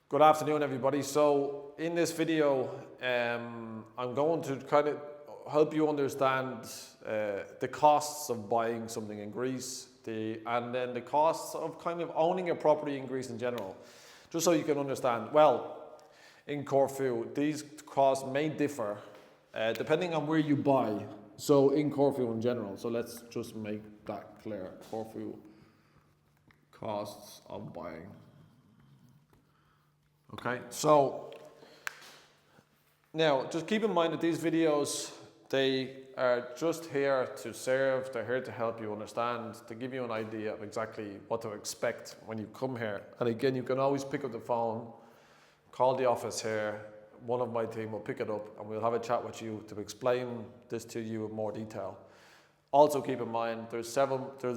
Good afternoon, everybody. So in this video, I'm going to kind of help you understand the costs of buying something in Greece, and then the costs of kind of owning a property in Greece in general, just so you can understand. Well, in Corfu, these costs may differ depending on where you buy. So in Corfu in general, so let's just make that clear. Corfu costs of buying. Okay, so now just keep in mind that these videos, they are just here to serve, they're here to help you understand, to give you an idea of exactly what to expect when you come here. And again, you can always pick up the phone, call the office here, one of my team will pick it up and we'll have a chat with you to explain this to you in more detail. Also keep in mind, there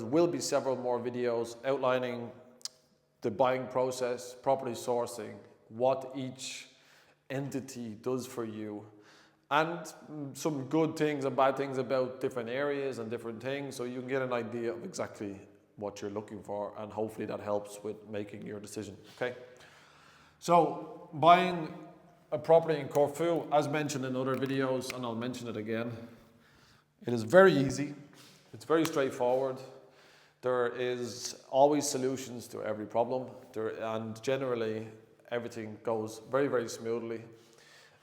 will be several more videos outlining the buying process, property sourcing, what each entity does for you, and some good things and bad things about different areas and different things, so you can get an idea of exactly what you're looking for, and hopefully that helps with making your decision. Okay, so buying a property in Corfu, as mentioned in other videos, and I'll mention it again, it is very easy, it's very straightforward. There is always solutions to every problem, and generally everything goes very, very smoothly.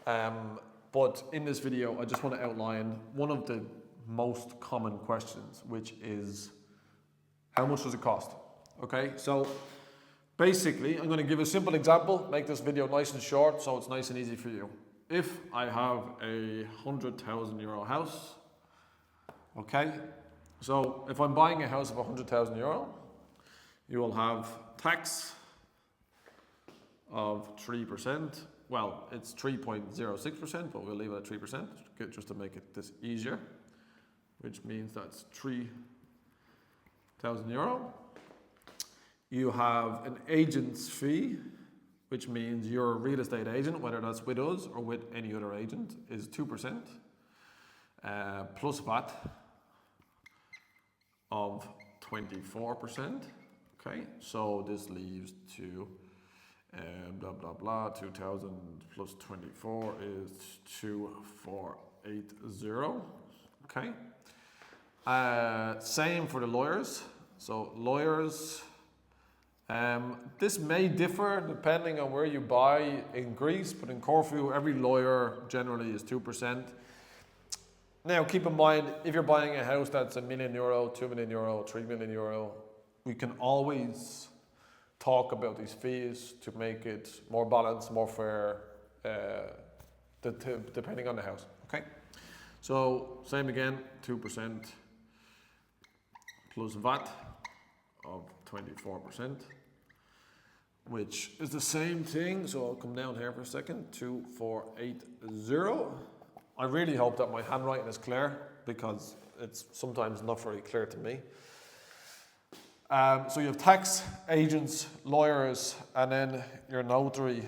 But in this video, I just want to outline one of the most common questions, which is, how much does it cost? Okay, so basically, I'm going to give a simple example, make this video nice and short, so it's nice and easy for you. If I have a €100,000 house, okay, so if I'm buying a house of €100,000, you will have tax of 3%. Well, it's 3.06%, but we'll leave it at 3%, just to make it this easier, which means that's €3,000. You have an agent's fee, which means your real estate agent, whether that's with us or with any other agent, is 2%, plus VAT of 24%. Okay, so this leaves to blah blah blah, 2,000 plus 24 is 2,480. Okay, same for the lawyers. So lawyers, this may differ depending on where you buy in Greece, but in Corfu every lawyer generally is 2%. Now keep in mind, if you're buying a house that's €1 million, €2 million, €3 million, we can always talk about these fees to make it more balanced, more fair, depending on the house. Okay, so same again, 2% plus VAT of 24%, which is the same thing. So I'll come down here for a second, 2,480. I really hope that my handwriting is clear, because it's sometimes not very clear to me. So you have tax, agents, lawyers, and then your notary,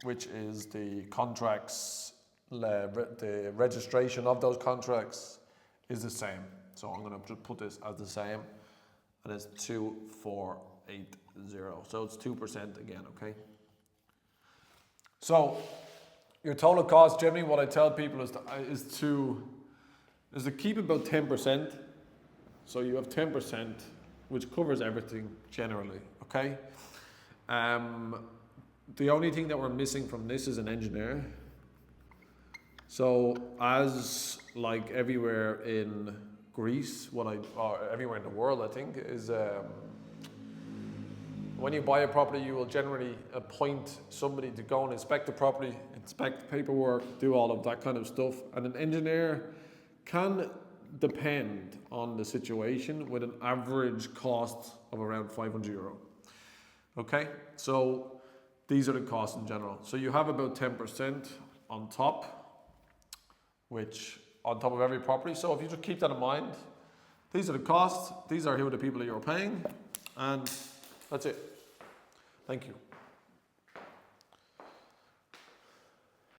which is the contracts, the registration of those contracts is the same. So I'm going to just put this as the same, and it's 2,480. So it's 2% again, okay? So your total cost, generally what I tell people is to keep about 10%. So you have 10%, which covers everything generally, okay? The only thing that we're missing from this is an engineer. So as like everywhere in Greece, or everywhere in the world, I think, is when you buy a property, you will generally appoint somebody to go and inspect the property, inspect the paperwork, do all of that kind of stuff. And an engineer can depend on the situation, with an average cost of around €500. Okay, so these are the costs in general. So you have about 10% on top, which on top of every property. So if you just keep that in mind, these are the costs, these are who the people that you're paying, and that's it. Thank you.